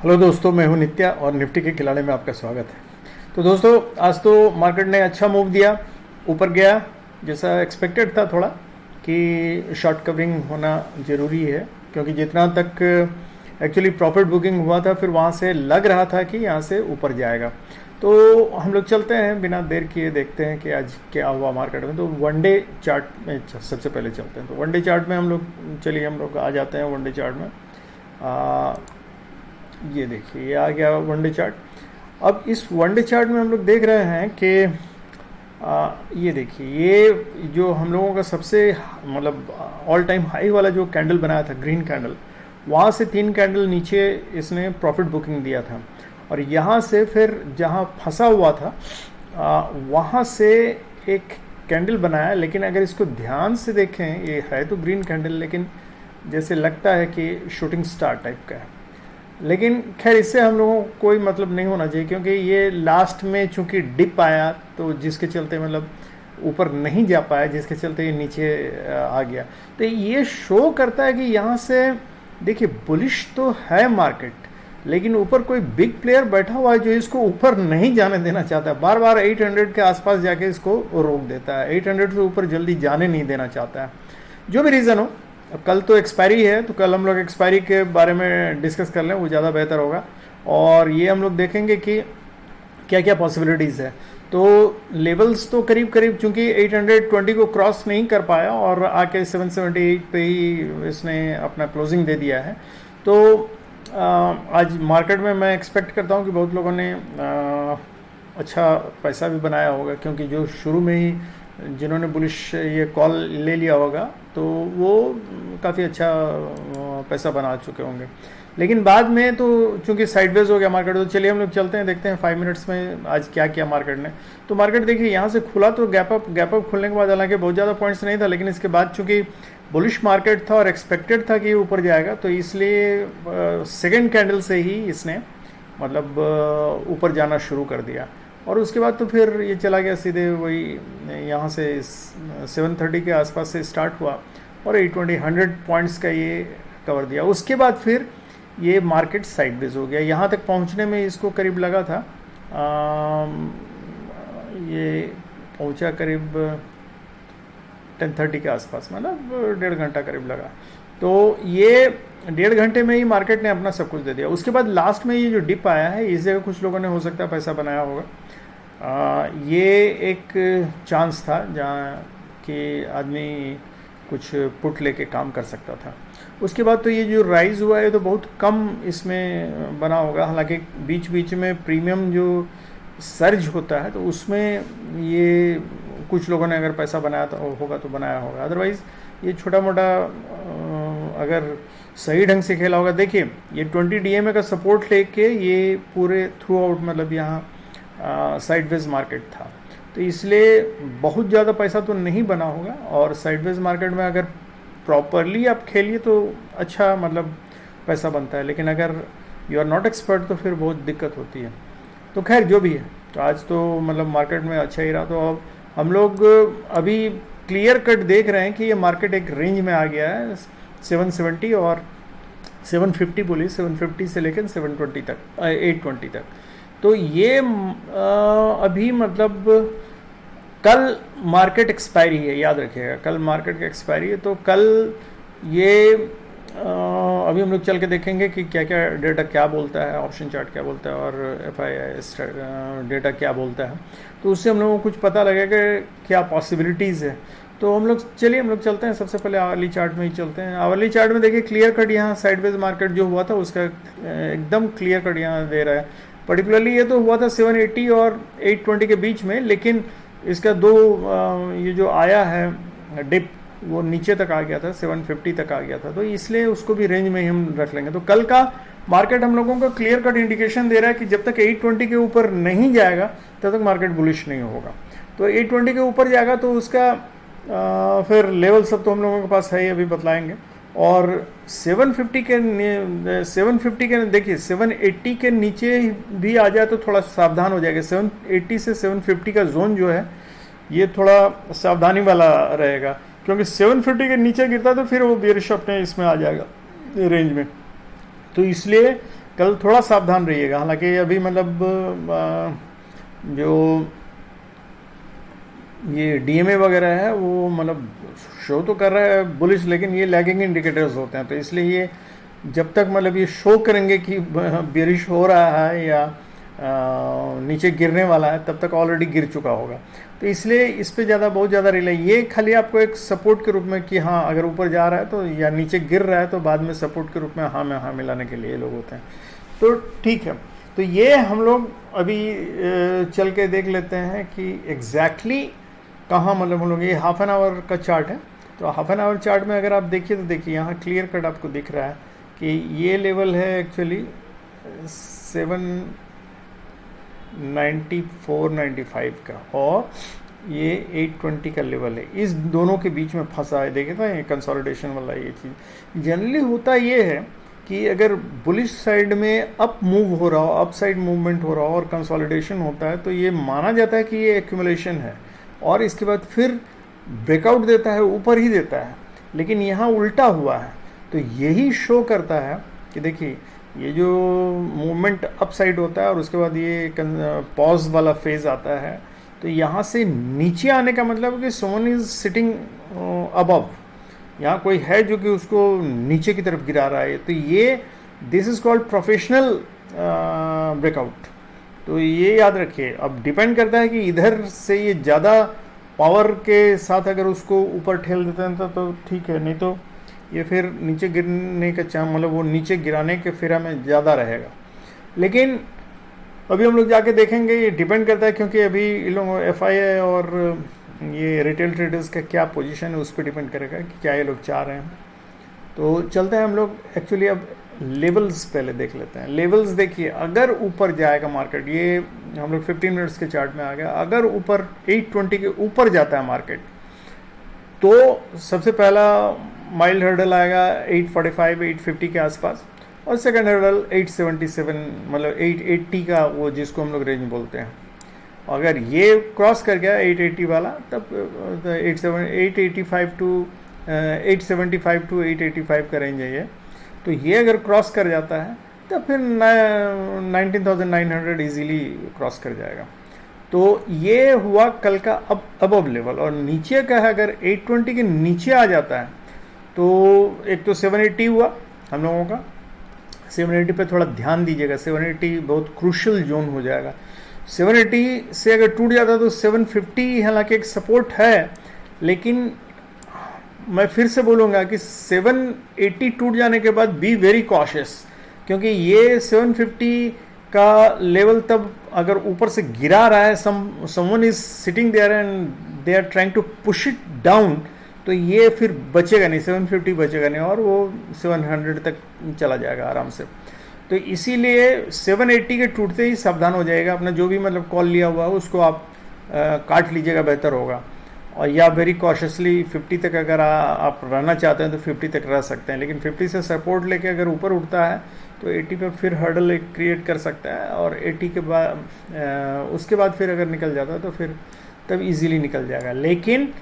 Hello दोस्तों, मैं हूं नित्या और निफ्टी के खिलाड़ी में आपका स्वागत है। तो दोस्तों, आज तो मार्केट ने अच्छा मूव दिया, ऊपर गया जैसा एक्सपेक्टेड था थोड़ा कि शॉर्ट कवरिंग होना ज़रूरी है, क्योंकि जितना तक एक्चुअली प्रॉफिट बुकिंग हुआ था फिर वहाँ से लग रहा था कि यहाँ से ऊपर जाएगा। तो हम लोग चलते हैं बिना देर किए, देखते हैं कि आज क्या हुआ मार्केट में। तो वनडे चार्ट में सबसे पहले चलते हैं। तो वनडे चार्ट में हम लोग आ जाते हैं वनडे चार्ट में। ये देखिए, ये आ गया वनडे चार्ट। अब इस वनडे चार्ट में हम लोग देख रहे हैं कि ये देखिए, ये जो हम लोगों का सबसे मतलब ऑल टाइम हाई वाला जो कैंडल बनाया था, ग्रीन कैंडल, वहाँ से 3 कैंडल नीचे इसने प्रॉफिट बुकिंग दिया था। और यहाँ से फिर जहाँ फंसा हुआ था वहाँ से एक कैंडल बनाया। लेकिन अगर इसको ध्यान से देखें, ये है तो ग्रीन कैंडल, लेकिन जैसे लगता है कि शूटिंग स्टार टाइप का है। लेकिन खैर, इससे हम लोगों को कोई मतलब नहीं होना चाहिए, क्योंकि ये लास्ट में चूंकि डिप आया तो जिसके चलते मतलब ऊपर नहीं जा पाया, जिसके चलते ये नीचे आ गया। तो ये शो करता है कि यहाँ से देखिए बुलिश तो है मार्केट, लेकिन ऊपर कोई बिग प्लेयर बैठा हुआ है जो इसको ऊपर नहीं जाने देना चाहता है। बार बार 800 के आसपास जाके इसको रोक देता है, 800 से ऊपर जल्दी जाने नहीं देना चाहता है, जो भी रीज़न हो। अब कल तो एक्सपायरी है, तो कल हम लोग एक्सपायरी के बारे में डिस्कस कर लें, वो ज़्यादा बेहतर होगा। और ये हम लोग देखेंगे कि क्या क्या पॉसिबिलिटीज़ है। तो लेवल्स तो करीब करीब चूंकि 820 को क्रॉस नहीं कर पाया और आके 778 पे ही इसने अपना क्लोजिंग दे दिया है। तो आज मार्केट में मैं एक्सपेक्ट करता हूँ कि बहुत लोगों ने अच्छा पैसा भी बनाया होगा, क्योंकि जो शुरू में ही जिन्होंने बुलिश ये कॉल ले लिया होगा तो वो काफ़ी अच्छा पैसा बना चुके होंगे। लेकिन बाद में तो चूंकि साइडवेज हो गया मार्केट, तो चलिए हम लोग चलते हैं, देखते हैं 5 मिनट्स में आज क्या किया मार्केट ने। तो मार्केट देखिए, यहाँ से खुला तो गैप अप खुलने के बाद, हालांकि बहुत ज़्यादा पॉइंट्स नहीं था, लेकिन इसके बाद चूंकि बुलिश मार्केट था और एक्सपेक्टेड था कि ये ऊपर जाएगा, तो इसलिए सेकेंड कैंडल से ही इसने मतलब ऊपर जाना शुरू कर दिया। और उसके बाद तो फिर ये चला गया सीधे वही, यहाँ से 730 के आसपास से स्टार्ट हुआ और 820 100 पॉइंट्स का ये कवर दिया। उसके बाद फिर ये मार्केट साइडवेज हो गया। यहाँ तक पहुँचने में इसको करीब लगा था, ये पहुँचा करीब 10:30 के आसपास, मतलब 1.5 घंटा करीब लगा। तो ये 1.5 घंटे में ही मार्केट ने अपना सब कुछ दे दिया। उसके बाद लास्ट में ये जो डिप आया है, इस जगह कुछ लोगों ने हो सकता है पैसा बनाया होगा। ये एक चांस था जहाँ कि आदमी कुछ पुट लेके काम कर सकता था। उसके बाद तो ये जो राइज हुआ है तो बहुत कम इसमें बना होगा, हालांकि बीच बीच में प्रीमियम जो सर्ज होता है तो उसमें ये कुछ लोगों ने अगर पैसा बनाया होगा तो बनाया होगा। अदरवाइज़ ये छोटा मोटा अगर सही ढंग से खेला होगा। देखिए, ये 20 DMA का सपोर्ट लेके ये पूरे थ्रू आउट मतलब यहाँ साइडवेज मार्केट था, तो इसलिए बहुत ज़्यादा पैसा तो नहीं बना होगा। और साइडवेज मार्केट में अगर प्रॉपरली आप खेलिए तो अच्छा मतलब पैसा बनता है, लेकिन अगर यू आर नॉट एक्सपर्ट तो फिर बहुत दिक्कत होती है। तो खैर जो भी है, तो आज तो मतलब मार्केट में अच्छा ही रहा। तो अब हम लोग अभी क्लियर कट देख रहे हैं कि ये मार्केट एक रेंज में आ गया है, 770 और 750 बोलिए, 750 से लेकर 720 तक, 820 तक। तो ये अभी मतलब कल मार्केट एक्सपायरी है, याद रखिएगा, कल मार्केट की एक्सपायरी है। तो कल ये अभी हम लोग चल के देखेंगे कि क्या क्या डेटा क्या बोलता है, ऑप्शन चार्ट क्या बोलता है और FIS डेटा क्या बोलता है। तो उससे हम लोगों को कुछ पता लगेगा क्या पॉसिबिलिटीज़ है। तो हम लोग चलते हैं, सबसे पहले आवरली चार्ट में ही चलते हैं। आवरली चार्ट में देखिए क्लियर कट यहाँ साइडवेज मार्केट जो हुआ था उसका एकदम क्लियर कट यहाँ दे रहा है। पर्टिकुलरली ये तो हुआ था 780 और 820 के बीच में, लेकिन इसका ये जो आया है डिप वो नीचे तक आ गया था, 750 तक आ गया था, तो इसलिए उसको भी रेंज में ही हम रख लेंगे। तो कल का मार्केट हम लोगों को क्लियर कट इंडिकेशन दे रहा है कि जब तक 820 के ऊपर नहीं जाएगा तब तक मार्केट बुलिश नहीं होगा। तो 820 के ऊपर जाएगा तो उसका फिर लेवल सब तो हम लोगों के पास है ही, अभी बतलाएंगे। और 750 के देखिए 780 के नीचे भी आ जाए तो थोड़ा सावधान हो जाएगा। 780 से 750 का जोन जो है ये थोड़ा सावधानी वाला रहेगा, क्योंकि 750 के नीचे गिरता तो फिर वो बेयरिश अपने इसमें आ जाएगा रेंज में। तो इसलिए कल थोड़ा सावधान रहिएगा। हालांकि अभी मतलब जो ये डीएमए वगैरह है वो मतलब शो तो कर रहा है बुलिश, लेकिन ये लैगिंग इंडिकेटर्स होते हैं, तो इसलिए ये जब तक मतलब ये शो करेंगे कि बेरिश हो रहा है या नीचे गिरने वाला है, तब तक ऑलरेडी गिर चुका होगा। तो इसलिए इस पे बहुत ज़्यादा रिले, ये खाली आपको एक सपोर्ट के रूप में कि हाँ अगर ऊपर जा रहा है तो या नीचे गिर रहा है तो बाद में सपोर्ट के रूप में हाँ में हाँ मिलाने के लिए लोग होते हैं। तो ठीक है, तो ये हम लोग अभी चल के देख लेते हैं कि एग्जैक्टली कहाँ मतलब हम लोग, ये हाफ एन आवर का चार्ट है। तो हाफ एन आवर चार्ट में अगर आप देखिए तो देखिए यहाँ क्लियर कट आपको दिख रहा है कि ये लेवल है एक्चुअली 794-95 का, और ये 820 का लेवल है, इस दोनों के बीच में फंसा है। देखिए ना ये कंसोलिडेशन वाला ये चीज़ जनरली होता ये है कि अगर बुलिश साइड में अप मूव हो रहा हो, अप साइड मूवमेंट हो रहा हो और कंसोलिडेशन होता है तो ये माना जाता है कि ये एक्यूमुलेशन है, और इसके बाद फिर ब्रेकआउट देता है, ऊपर ही देता है। लेकिन यहाँ उल्टा हुआ है, तो यही शो करता है कि देखिए ये जो मूवमेंट अप साइड होता है और उसके बाद ये पॉज वाला फेज आता है, तो यहाँ से नीचे आने का मतलब कि समवन इज सिटिंग अबव, यहाँ कोई है जो कि उसको नीचे की तरफ गिरा रहा है। तो ये this is called professional breakout. तो ये याद रखिए। अब डिपेंड करता है कि इधर से ये ज़्यादा पावर के साथ अगर उसको ऊपर ठेल देते हैं तो ठीक है, नहीं तो ये फिर नीचे गिरने का चांस मतलब वो नीचे गिराने के फेरा में ज़्यादा रहेगा। लेकिन अभी हम लोग जाके देखेंगे, ये डिपेंड करता है क्योंकि अभी इन लोग FII और ये रिटेल ट्रेडर्स का क्या पोजीशन है उस पर डिपेंड करेगा कि क्या ये लोग चाह रहे हैं। तो चलते हैं हम लोग एक्चुअली अब लेवल्स पहले देख लेते हैं। लेवल्स देखिए, अगर ऊपर जाएगा मार्केट, ये हम लोग 15 मिनट्स के चार्ट में आ गया, अगर ऊपर 820 के ऊपर जाता है मार्केट तो सबसे पहला माइल्ड हर्डल आएगा 845 850 के आसपास, और सेकंड हर्डल 877 मतलब 880 का, वो जिसको हम लोग रेंज बोलते हैं। अगर ये क्रॉस कर गया 880 वाला तब 885 टू 875 टू 885 का रेंज है ये। तो ये अगर क्रॉस कर जाता है तो फिर 19,900 इजीली क्रॉस कर जाएगा। तो ये हुआ कल का अबव लेवल। और नीचे का है, अगर 820 के नीचे आ जाता है तो एक तो 780 हुआ हम लोगों का, 780 पे थोड़ा ध्यान दीजिएगा, 780 बहुत क्रूशल जोन हो जाएगा। 780 से अगर टूट जाता है तो 750 हालांकि एक सपोर्ट है, लेकिन मैं फिर से बोलूँगा कि 780 टूट जाने के बाद बी वेरी कॉशियस, क्योंकि ये 750 का लेवल तब अगर ऊपर से गिरा रहा है, someone is sitting there and they are trying to push it down, तो ये फिर बचेगा नहीं, 750 बचेगा नहीं और वो 700 तक चला जाएगा आराम से। तो इसीलिए 780 के टूटते ही सावधान हो जाएगा। अपना जो भी मतलब कॉल लिया हुआ है उसको आप काट लीजिएगा, बेहतर होगा। और या वेरी कॉशियसली 50 तक अगर आप रहना चाहते हैं तो 50 तक रह सकते हैं, लेकिन 50 से सपोर्ट लेके अगर ऊपर उठता है तो 80 पे फिर हर्डल एक क्रिएट कर सकता है, और 80 के बाद उसके बाद फिर अगर निकल जाता है तो फिर तब इजीली निकल जाएगा। लेकिन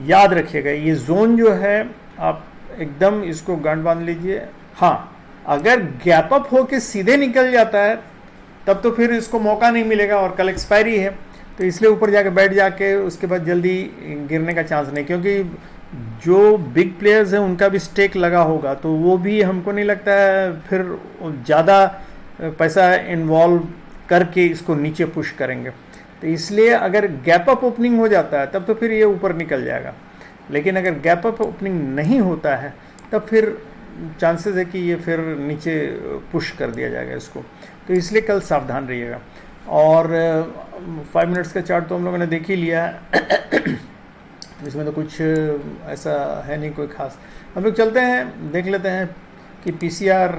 याद रखिएगा ये जोन जो है आप एकदम इसको गांठ बांध लीजिए। हाँ, अगर गैप अप होके सीधे निकल जाता है तब तो फिर इसको मौका नहीं मिलेगा, और कल एक्सपायरी है, तो इसलिए ऊपर जाके बैठ जाके उसके बाद जल्दी गिरने का चांस नहीं, क्योंकि जो बिग प्लेयर्स हैं उनका भी स्टेक लगा होगा, तो वो भी हमको नहीं लगता है फिर ज़्यादा पैसा इन्वॉल्व करके इसको नीचे पुश करेंगे। तो इसलिए अगर गैप अप ओपनिंग हो जाता है तब तो फिर ये ऊपर निकल जाएगा, लेकिन अगर गैप अप ओपनिंग नहीं होता है तब फिर चांसेस है कि ये फिर नीचे पुश कर दिया जाएगा इसको। तो इसलिए कल सावधान रहिएगा। और 5 मिनट्स का चार्ट तो हम लोगों ने देख ही लिया है इसमें तो कुछ ऐसा है नहीं कोई खास। हम लोग चलते हैं, देख लेते हैं कि PCR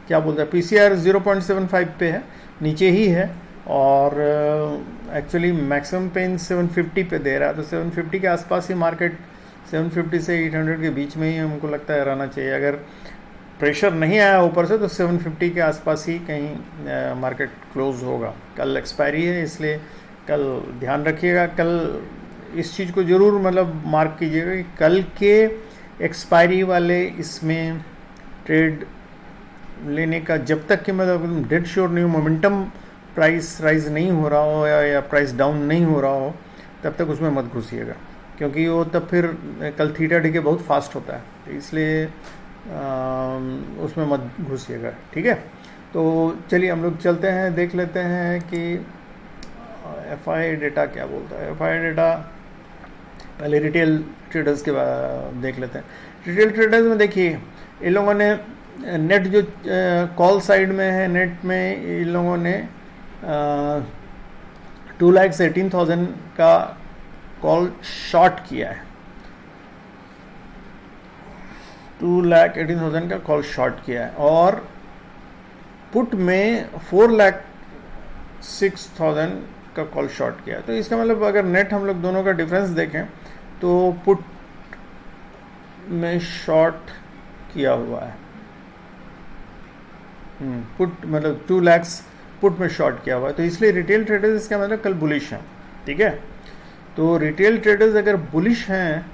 क्या बोलता है। PCR 0.75 पे है, नीचे ही है, और एक्चुअली मैक्सिमम पेन 750 पे दे रहा है। तो 750 के आसपास ही मार्केट, 750 से 800 के बीच में ही हमको लगता है रहना चाहिए। अगर प्रेशर नहीं आया ऊपर से तो 750 के आसपास ही कहीं मार्केट क्लोज होगा। कल एक्सपायरी है, इसलिए कल ध्यान रखिएगा। कल इस चीज़ को ज़रूर मतलब मार्क कीजिएगा कि कल के एक्सपायरी वाले इसमें ट्रेड लेने का, जब तक कि मतलब डेड श्योर नहीं हो, मोमेंटम प्राइस राइज नहीं हो रहा हो या प्राइस डाउन नहीं हो रहा हो, तब तक उसमें मत घुसिएगा, क्योंकि वो तब फिर कल थीटा डीके बहुत फास्ट होता है, तो इसलिए उसमें मत घुसिएगा, ठीक है। तो चलिए हम लोग चलते हैं, देख लेते हैं कि एफ आई डेटा क्या बोलता है। एफ आई डेटा पहले रिटेल ट्रेडर्स के बाद देख लेते हैं। रिटेल ट्रेडर्स में देखिए, इन लोगों ने नेट जो कॉल साइड में है, नेट में इन लोगों ने 2,18,000 का कॉल शॉर्ट किया है, 2,18,000 का कॉल शॉर्ट किया है, और पुट में 4,06,000 का कॉल शॉर्ट किया है। तो इसका मतलब अगर नेट हम लोग दोनों का डिफरेंस देखें तो पुट में शॉर्ट किया हुआ है, पुट मतलब 2 लाख पुट में शॉर्ट किया हुआ है, तो इसलिए रिटेल ट्रेडर्स इसका मतलब कल बुलिश हैं, ठीक है। तो रिटेल ट्रेडर्स अगर बुलिश हैं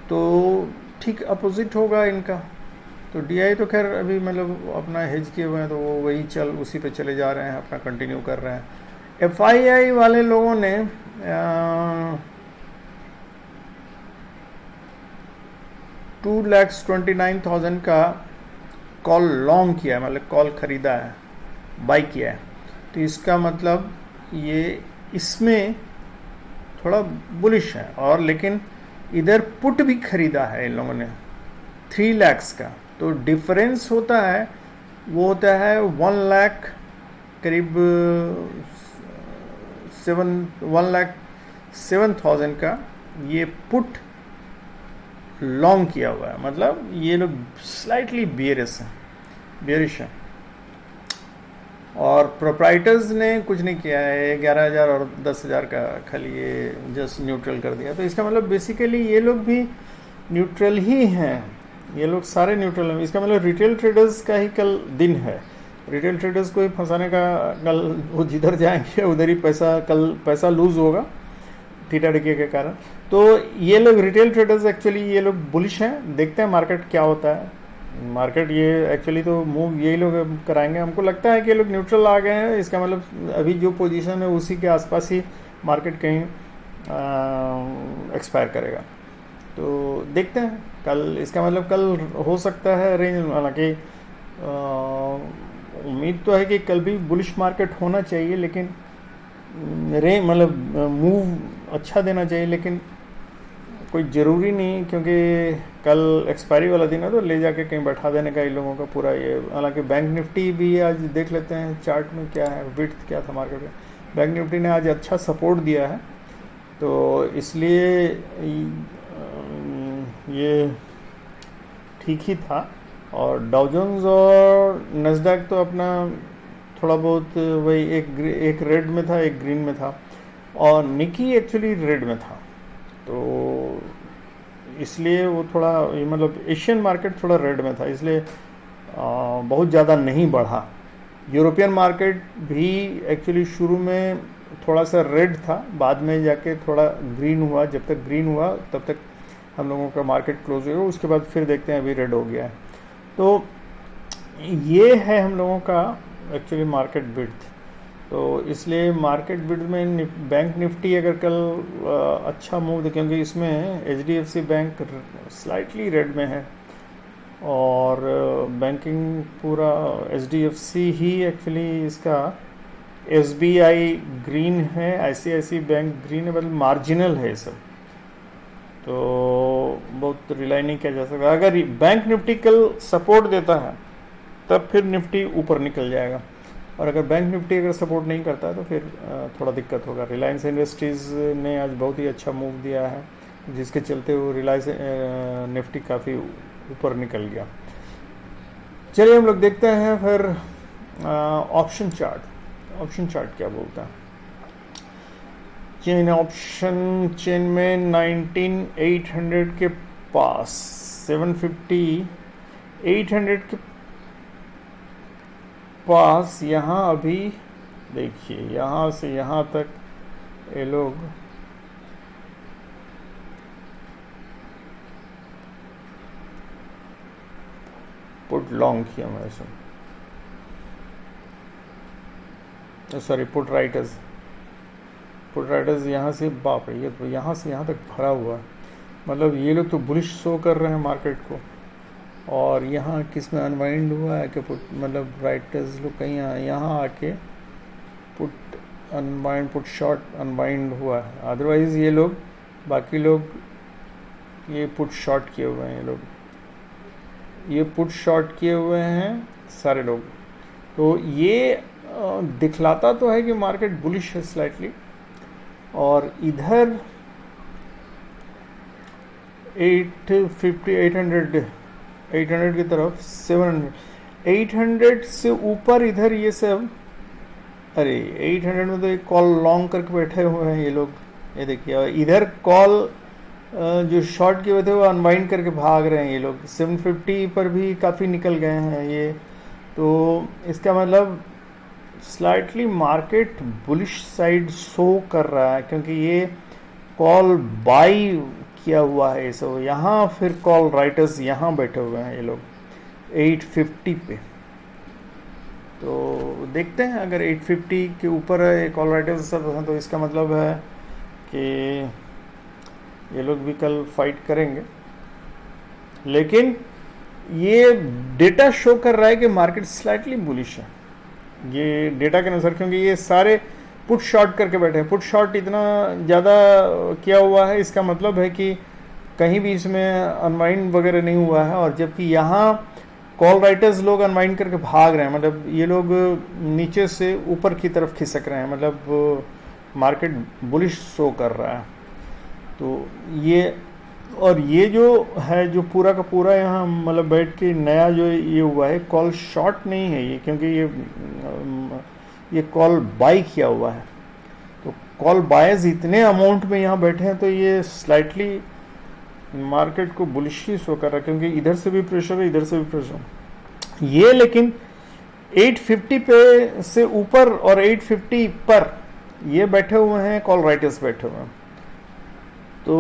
तो ठीक अपोजिट होगा इनका। तो डीआई तो खैर अभी मतलब अपना हेज किए हुए हैं, तो वो वही उसी पे चले जा रहे हैं, अपना कंटिन्यू कर रहे हैं। एफआईआई वाले लोगों ने 2,29,000 का कॉल लॉन्ग किया है, मतलब कॉल खरीदा है, बाई किया है। तो इसका मतलब ये इसमें थोड़ा बुलिश है, और लेकिन इधर पुट भी खरीदा है इन लोगों ने 3 लाख का। तो डिफरेंस होता है, वो होता है 1 लाख करीब 1,07,000 का ये पुट लॉन्ग किया हुआ है, मतलब ये लोग स्लाइटली बियरिश है। और प्रोप्राइटर्स ने कुछ नहीं किया है, 11,000 और 10,000 का खाली ये जस्ट न्यूट्रल कर दिया। तो इसका मतलब बेसिकली ये लोग भी न्यूट्रल ही हैं, ये लोग सारे न्यूट्रल हैं। इसका मतलब रिटेल ट्रेडर्स का ही कल दिन है, रिटेल ट्रेडर्स को ही फंसाने का। कल वो जिधर जाएंगे उधर ही पैसा लूज होगा थीटा डीके के कारण। तो ये लोग रिटेल ट्रेडर्स एक्चुअली ये लोग बुलिश हैं, देखते हैं मार्केट क्या होता है। मार्केट ये एक्चुअली तो मूव यही लोग कराएंगे, हमको लगता है कि ये लोग न्यूट्रल आ गए हैं। इसका मतलब अभी जो पोजीशन है उसी के आसपास ही मार्केट कहीं एक्सपायर करेगा। तो देखते हैं कल, इसका मतलब कल हो सकता है रेंज, हालांकि उम्मीद तो है कि कल भी बुलिश मार्केट होना चाहिए, लेकिन रेंज मतलब मूव अच्छा देना चाहिए, लेकिन कोई ज़रूरी नहीं, क्योंकि कल एक्सपायरी वाला दिन है, तो ले जाके कहीं बैठा देने का इन लोगों का पूरा ये। हालांकि बैंक निफ्टी भी आज देख लेते हैं चार्ट में क्या है, विड्थ क्या था मार्केट में। बैंक निफ्टी ने आज अच्छा सपोर्ट दिया है, तो इसलिए ये ठीक ही था। और डाउ जोन्स और नस्डैक तो अपना थोड़ा बहुत वही एक रेड में था, एक ग्रीन में था, और निकी एक्चुअली रेड में था। तो इसलिए वो थोड़ा मतलब एशियन मार्केट थोड़ा रेड में था, इसलिए बहुत ज़्यादा नहीं बढ़ा। यूरोपियन मार्केट भी एक्चुअली शुरू में थोड़ा सा रेड था, बाद में जाके थोड़ा ग्रीन हुआ। जब तक ग्रीन हुआ तब तक हम लोगों का मार्केट क्लोज हुआ, उसके बाद फिर देखते हैं अभी रेड हो गया है। तो ये है हम लोगों का एक्चुअली मार्केट विड्थ। तो इसलिए मार्केट विड्थ में बैंक निफ्टी अगर कल अच्छा मूव दे, क्योंकि इसमें HDFC बैंक स्लाइटली रेड में है, और बैंकिंग पूरा HDFC ही एक्चुअली इसका, SBI ग्रीन है, ICICI बैंक ग्रीन है, मतलब मार्जिनल है सब। तो बहुत रिलाई नहीं किया जा सकता। अगर बैंक निफ्टी कल सपोर्ट देता है तब फिर निफ्टी ऊपर निकल जाएगा, और अगर बैंक निफ्टी अगर सपोर्ट नहीं करता है तो फिर थोड़ा दिक्कत होगा। रिलायंस इंडस्ट्रीज़ ने आज बहुत ही अच्छा मूव दिया है, जिसके चलते वो रिलायंस निफ्टी काफ़ी ऊपर निकल गया। चलिए हम लोग देखते हैं फिर ऑप्शन चार्ट क्या बोलता है। चेन चेन में 19,800 के पास, 750 800 के पास, यहाँ अभी देखिए यहाँ से यहाँ तक ये लोग पुट लॉन्ग किया मैं सब। सॉरी पुट राइटर्स यहाँ से, बाप रे, ये तो यहाँ से यहाँ तक भरा हुआ है। मतलब ये लोग तो बुलिश शो कर रहे हैं मार्केट को। और यहाँ किस में अनवाइंड हुआ है कि पुट, मतलब राइटर्स लोग कहीं यहाँ आके put unwind, put short unwind हुआ है। अदरवाइज़ ये लोग, बाकी लोग ये पुट शॉर्ट किए हुए हैं, ये पुट शॉर्ट किए हुए हैं सारे लोग। तो ये दिखलाता तो है कि मार्केट बुलिश है स्लाइटली। और इधर 800 की तरफ 700, 800 से ऊपर इधर ये सब, अरे 800 में तो एक कॉल लॉन्ग करके बैठे हुए हैं ये लोग, ये देखिए। इधर कॉल जो शॉर्ट किए हुए थे वो अनवाइंड करके भाग रहे हैं ये लोग। 750 पर भी काफ़ी निकल गए हैं ये। तो इसका मतलब slightly market bullish side show कर रहा है, क्योंकि ये कॉल बाई किया हुआ है। सब यहाँ फिर कॉल राइटर्स यहाँ बैठे हुए हैं ये लोग 850 पे। तो देखते हैं, अगर 850 के ऊपर है कॉल राइटर्स सब हैं तो इसका मतलब है कि ये लोग भी कल फाइट करेंगे। लेकिन ये डेटा शो कर रहा है कि मार्केट स्लाइटली बुलिश है, ये डेटा के अनुसार, क्योंकि ये सारे पुट शॉर्ट करके बैठे हैं। पुट शॉर्ट इतना ज़्यादा किया हुआ है, इसका मतलब है कि कहीं भी इसमें अनवाइंड वगैरह नहीं हुआ है। और जबकि यहाँ कॉल राइटर्स लोग अनवाइंड करके भाग रहे हैं, मतलब ये लोग नीचे से ऊपर की तरफ खिसक रहे हैं, मतलब मार्केट बुलिश शो कर रहा है। तो ये, और ये जो है, जो पूरा का पूरा यहाँ मतलब बैठ के नया जो ये हुआ है, कॉल शॉर्ट नहीं है ये, क्योंकि ये कॉल बाई किया हुआ है। तो कॉल बायर्स इतने अमाउंट में यहाँ बैठे हैं, तो ये स्लाइटली मार्केट को बुलिश ही शो कर रहा है, क्योंकि इधर से भी प्रेशर है, इधर से भी प्रेशर। ये लेकिन 850 पे से ऊपर और 850 पर ये बैठे हुए हैं, कॉल राइटर्स बैठे हुए हैं। तो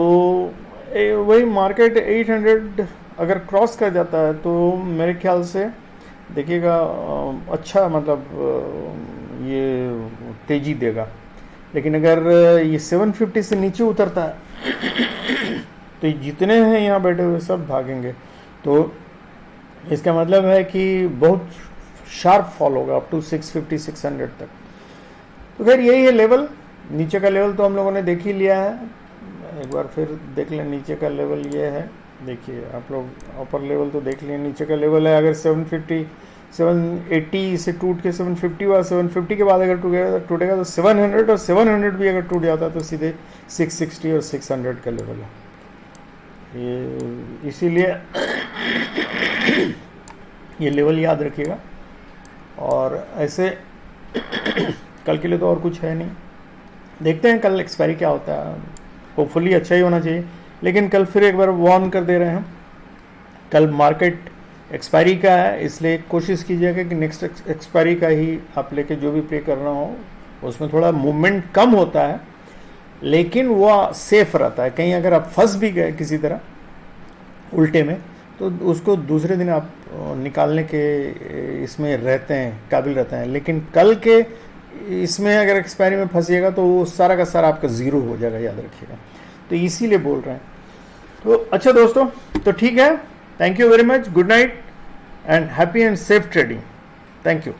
वही मार्केट 800 अगर क्रॉस कर जाता है तो मेरे ख्याल से देखिएगा अच्छा, मतलब ये तेजी देगा। लेकिन अगर ये 750 से नीचे उतरता है तो जितने हैं यहाँ बैठे हुए सब भागेंगे। तो इसका मतलब है कि बहुत शार्प फॉल होगा अप टू 650 600 तक। तो खैर यही है लेवल, नीचे का लेवल तो हम लोगों ने देख ही लिया है। एक बार फिर देख लें, नीचे का लेवल ये है, देखिए आप लोग, अपर लेवल तो देख लिए, नीचे का लेवल है। अगर 750 780 से टूट के 750 हुआ, 750 के बाद अगर टूटेगा तो 700, और 700 भी अगर टूट जाता तो सीधे 660 और 600 का लेवल है ये। इसीलिए ये लेवल याद रखिएगा। और ऐसे कल के लिए तो और कुछ है नहीं, देखते हैं कल एक्सपायरी क्या होता है। होपफुली अच्छा ही होना चाहिए, लेकिन कल फिर एक बार वार्न कर दे रहे हैं, कल मार्केट एक्सपायरी का है, इसलिए कोशिश कीजिएगा कि नेक्स्ट एक्सपायरी का ही आप लेके जो भी पे करना हो, उसमें थोड़ा मूवमेंट कम होता है लेकिन वो सेफ रहता है। कहीं अगर आप फंस भी गए किसी तरह उल्टे में, तो उसको दूसरे दिन आप निकालने के इसमें रहते हैं, काबिल रहते हैं। लेकिन कल के इसमें अगर एक्सपायरी में फंसिएगा तो वो सारा का सारा आपका ज़ीरो हो जाएगा, याद रखिएगा। तो इसीलिए बोल रहे हैं। तो अच्छा दोस्तों, तो ठीक है, thank you very much, good night and happy and safe trading. Thank you.